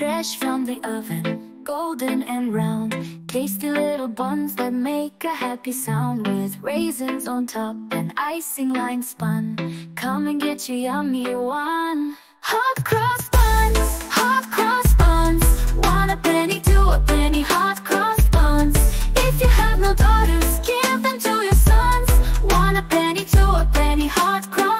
fresh from the oven, golden and round. Tasty little buns that make a happy sound, with raisins on top and icing line spun. Come and get your yummy one. Hot cross buns, hot cross buns. 1 a penny, 2 a penny, hot cross buns. If you have no daughters, give them to your sons. 1 a penny, 2 a penny, hot cross